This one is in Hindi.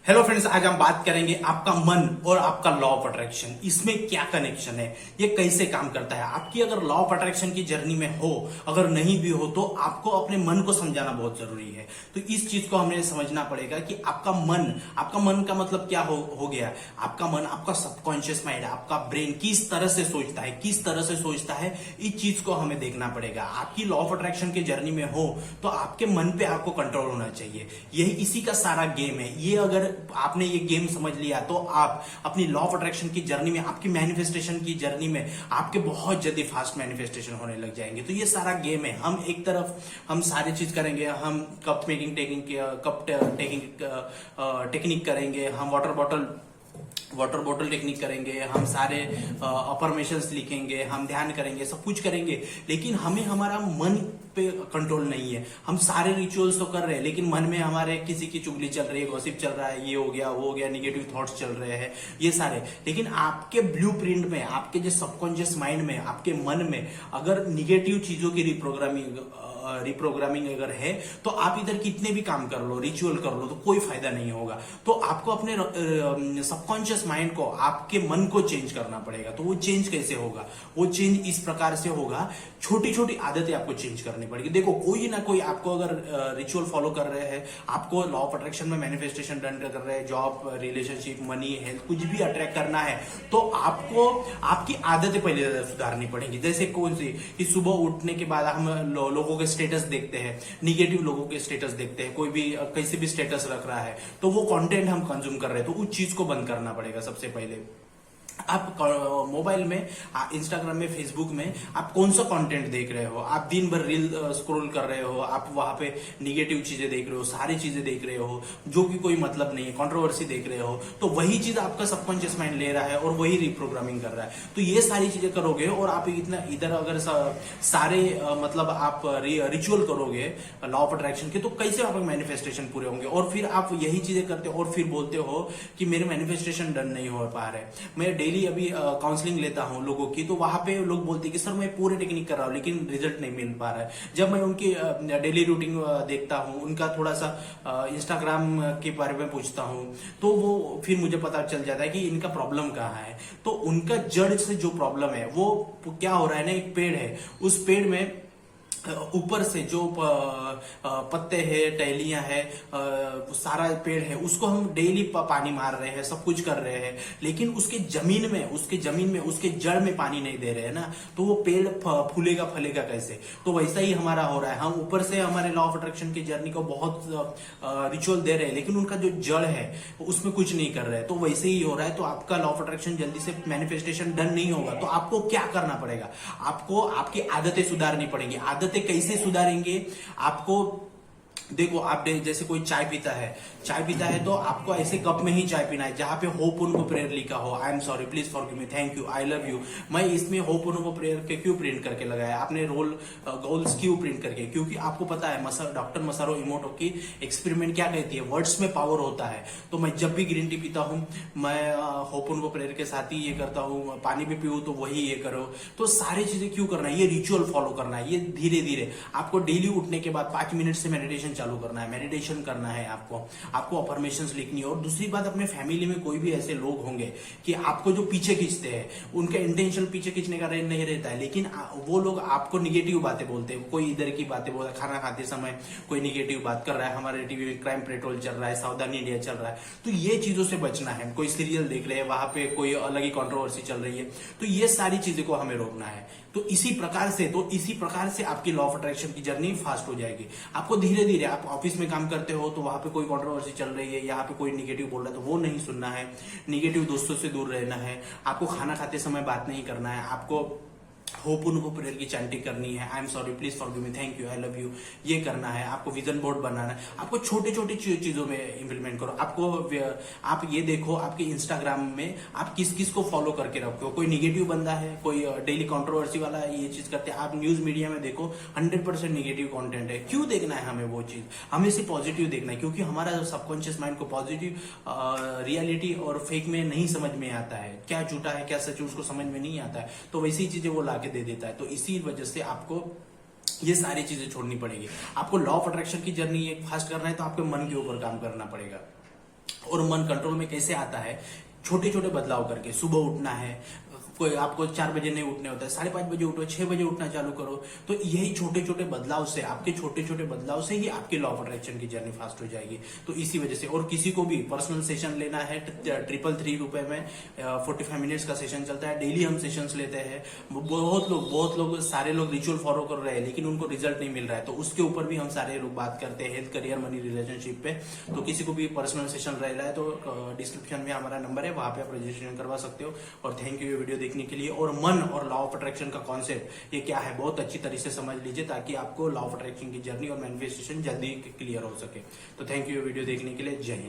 हेलो फ्रेंड्स, आज हम बात करेंगे आपका मन और आपका लॉ ऑफ अट्रैक्शन, इसमें क्या कनेक्शन है, ये कैसे काम करता है। आपकी अगर लॉ ऑफ अट्रैक्शन की जर्नी में हो, अगर नहीं भी हो, तो आपको अपने मन को समझाना बहुत जरूरी है। तो इस चीज को हमें समझना पड़ेगा कि आपका मन का मतलब क्या हो गया। आपका मन, आपका सबकॉन्शियस माइंड, आपका ब्रेन किस तरह से सोचता है, इस चीज को हमें देखना पड़ेगा। आपकी लॉ ऑफ अट्रैक्शन की जर्नी में हो तो आपके मन पे आपको कंट्रोल होना चाहिए। यही इसी का सारा गेम है। ये अगर आपने ये गेम समझ लिया तो आप अपनी लॉ ऑफ अट्रैक्शन की जर्नी में, आपकी मैनिफेस्टेशन की जर्नी में आपके बहुत जल्दी फास्ट मैनिफेस्टेशन होने लग जाएंगे। तो ये सारा गेम है। हम एक तरफ हम सारी चीज करेंगे, हम कप टेक्निक करेंगे, हम वाटर बॉटल टेक्निक करेंगे, हम सारे अफर्मेशंस लिखेंगे, हम ध्यान करेंगे, सब कुछ करेंगे, लेकिन हमें हमारा मन पे कंट्रोल नहीं है। हम सारे रिचुअल्स तो कर रहे हैं, लेकिन मन में हमारे किसी की चुगली चल रही है, गॉसिप चल रहा है, ये हो गया वो हो गया, निगेटिव थॉट्स चल रहे हैं, ये सारे। लेकिन आपके ब्लूप्रिंट में, आपके जो सबकॉन्शियस माइंड में, आपके मन में अगर निगेटिव चीजों की रिप्रोग्रामिंग अगर है, तो आप इधर कितने भी काम कर लो, रिचुअल कर लो, तो कोई फायदा नहीं होगा। तो आपको अपने सबकॉन्शियस माइंड को, आपके मन को चेंज करना पड़ेगा। तो वो चेंज कैसे होगा? वो चेंज इस प्रकार से होगा, छोटी छोटी आदतें आपको चेंज करनी पड़ेगी। देखो, कोई ना कोई आपको अगर रिचुअल फॉलो कर रहे हैं, आपको लॉ ऑफ अट्रैक्शन में मैनिफेस्टेशन डन कर रहे हैं, जॉब, रिलेशनशिप, मनी, हेल्थ, कुछ भी अट्रैक्ट करना है, तो आपको आपकी आदतें पहले सुधारनी पड़ेगी। जैसे कौन सी, कि सुबह उठने के बाद हम लोगों के स्टेटस देखते हैं, निगेटिव लोगों के स्टेटस देखते हैं, कोई भी कैसे भी स्टेटस रख रहा है, तो वो कंटेंट हम कंज्यूम कर रहे हैं, तो उस चीज को बंद करना पड़ेगा सबसे पहले। आप मोबाइल में, इंस्टाग्राम में, फेसबुक में आप कौन सा कंटेंट देख रहे हो? आप दिन भर रील स्क्रॉल कर रहे हो, आप वहां पे निगेटिव चीजें देख रहे हो, सारी चीजें देख रहे हो जो कि कोई मतलब नहीं है, कंट्रोवर्सी देख रहे हो, तो वही चीज आपका सबकॉन्शियस माइंड ले रहा है और वही रिप्रोग्रामिंग कर रहा है। तो ये सारी चीजें करोगे और आप इतना इधर अगर सारे मतलब आप रिचुअल करोगे लॉ ऑफ अट्रैक्शन के, तो कैसे आपके मैनिफेस्टेशन पूरे होंगे? और फिर आप यही चीजें करते हो और फिर बोलते हो कि मेरे मैनिफेस्टेशन डन नहीं हो पा रहे। मैं डेली अभी काउंसलिंग लेता हूं लोगों की, तो वहां पे लोग बोलते हैं कि सर मैं पूरे टेक्निक कर रहा हूं लेकिन रिजल्ट नहीं मिल पा रहा है। जब मैं उनकी डेली रूटीन देखता हूं, उनका थोड़ा सा इंस्टाग्राम के बारे में पूछता हूं, तो वो फिर मुझे पता चल जाता है कि इनका प्रॉब्लम कहाँ है। तो उनका जड़ से जो प्रॉब्लम है वो क्या हो रहा है ना, एक पेड़ है, उस पेड़ में ऊपर से जो पत्ते हैं, टहलियां हैं, सारा पेड़ है, उसको हम डेली पानी मार रहे हैं, सब कुछ कर रहे हैं, लेकिन उसके जमीन में उसके जड़ में पानी नहीं दे रहे हैं ना, तो वो पेड़ फूलेगा फलेगा कैसे? तो वैसा ही हमारा हो रहा है। हम ऊपर से हमारे लॉ ऑफ अट्रैक्शन की जर्नी को बहुत रिचुअल दे रहे हैं, लेकिन उनका जो जड़ है उसमें कुछ नहीं कर रहे हैं। तो वैसे ही हो रहा है। तो आपका लॉ ऑफ अट्रैक्शन जल्दी से मैनिफेस्टेशन डन नहीं होगा। तो आपको क्या करना पड़ेगा? आपको आपकी आदतें सुधारनी पड़ेंगी। आदतें कैसे सुधारेंगे? आपको देखो, आप जैसे कोई चाय पीता है तो आपको ऐसे कप में ही चाय पीना है जहां पे होप उनको प्रेयर लिखा हो, I am sorry, please forgive me, thank you, I love you. मैं इसमें होप उनको प्रेयर के क्यों प्रिंट करके लगाया? आपने गोल्स क्यों प्रिंट करके? क्योंकि आपको पता है डॉक्टर मसारो इमोटो की एक्सपेरिमेंट क्या कहती है, वर्ड्स में पावर होता है। तो मैं जब भी ग्रीन टी पीता हूं, मैं होप उनको प्रेयर के साथ ही ये करता हूं, पानी भी पीऊं तो वही ये करो। तो सारी चीजें क्यों करना है? ये रिचुअल फॉलो करना है। ये धीरे धीरे आपको डेली उठने के बाद 5 मिनट से मेडिटेशन चालू करना है, मेडिटेशन करना है आपको अफर्मेशंस लिखनी है। और दूसरी बात, अपने फैमिली में कोई भी ऐसे लोग होंगे कि आपको जो पीछे खींचते हैं, उनका इंटेंशन पीछे खींचने का नहीं रहता है, लेकिन वो लोग आपको निगेटिव बातें बोलते हैं। कोई इधर की बातें बोलता है, खाना खाते समय कोई निगेटिव बात कर रहा है, हमारे टीवी में क्राइम पेट्रोल चल रहा है, सावधान इंडिया चल रहा है, तो ये चीजों से बचना है। कोई सीरियल देख रहे हैं, वहां पे कोई अलग ही कंट्रोवर्सी चल रही है, तो ये सारी चीजों को हमें रोकना है। तो इसी प्रकार से आपकी लॉ ऑफ अट्रैक्शन की जर्नी फास्ट हो जाएगी। आपको धीरे धीरे, आप ऑफिस में काम करते हो तो वहां पे कोई कंट्रोवर्सी चल रही है, यहाँ पे कोई निगेटिव बोल रहा है, तो वो नहीं सुनना है। निगेटिव दोस्तों से दूर रहना है। आपको खाना खाते समय बात नहीं करना है। आपको होप उनको प्रेयर की चैंटिंग करनी है, I am sorry, please forgive me, thank you, I love you, ये करना है। आपको विजन बोर्ड बनाना है। आपको छोटे छोटे चीजों में इंप्लीमेंट करो। आप ये देखो, आपके इंस्टाग्राम में आप किस किस को फॉलो करके रखो। कोई निगेटिव बंदा है, कोई डेली कंट्रोवर्सी वाला है, ये चीज करते हैं। आप न्यूज मीडिया में देखो, 100% निगेटिव कंटेंट है। क्यों देखना है हमें वो चीज? हमें सिर्फ पॉजिटिव देखना है, क्योंकि हमारा सबकॉन्शियस माइंड को पॉजिटिव रियलिटी और फेक में नहीं समझ में आता है। क्या झूठा है क्या सच है उसको समझ में नहीं आता है, तो वैसी चीजें वो लाके दे देता है। तो इसी वजह से आपको ये सारी चीजें छोड़नी पड़ेगी। आपको लॉ ऑफ अट्रैक्शन की जर्नी एक फास्ट करना है, तो आपके मन के ऊपर काम करना पड़ेगा। और मन कंट्रोल में कैसे आता है, छोटे छोटे बदलाव करके। सुबह उठना है, कोई आपको 4 बजे नहीं उठने होता है, 5:30 बजे उठो, 6 बजे उठना चालू करो। तो यही छोटे छोटे बदलाव से, आपके छोटे छोटे बदलाव से ही आपके लॉ ऑफ अट्रैक्शन की जर्नी फास्ट हो जाएगी। तो इसी वजह से, और किसी को भी पर्सनल सेशन लेना है 333 रुपए में 45 मिनट्स का सेशन चलता है। डेली हम सेशंस लेते हैं। बहुत लोग सारे लोग रिचुअल फॉलो कर रहे हैं, लेकिन उनको रिजल्ट नहीं मिल रहा है। तो उसके ऊपर भी हम सारे लोग बात करते हैं, हेल्थ, करियर, मनी, रिलेशनशिप पे। तो किसी को भी पर्सनल सेशन रह रहा है तो डिस्क्रिप्शन में हमारा नंबर है, वहां पे आप रजिस्ट्रेशन करवा सकते हो। और थैंक यू ये वीडियो देखने के लिए। और मन और लॉ ऑफ अट्रैक्शन का कॉन्सेप्ट ये क्या है, बहुत अच्छी तरह से समझ लीजिए, ताकि आपको लॉ ऑफ अट्रैक्शन की जर्नी और मैनिफेस्टेशन जल्दी क्लियर हो सके। तो थैंक यू ये वीडियो देखने के लिए। जय हिंद।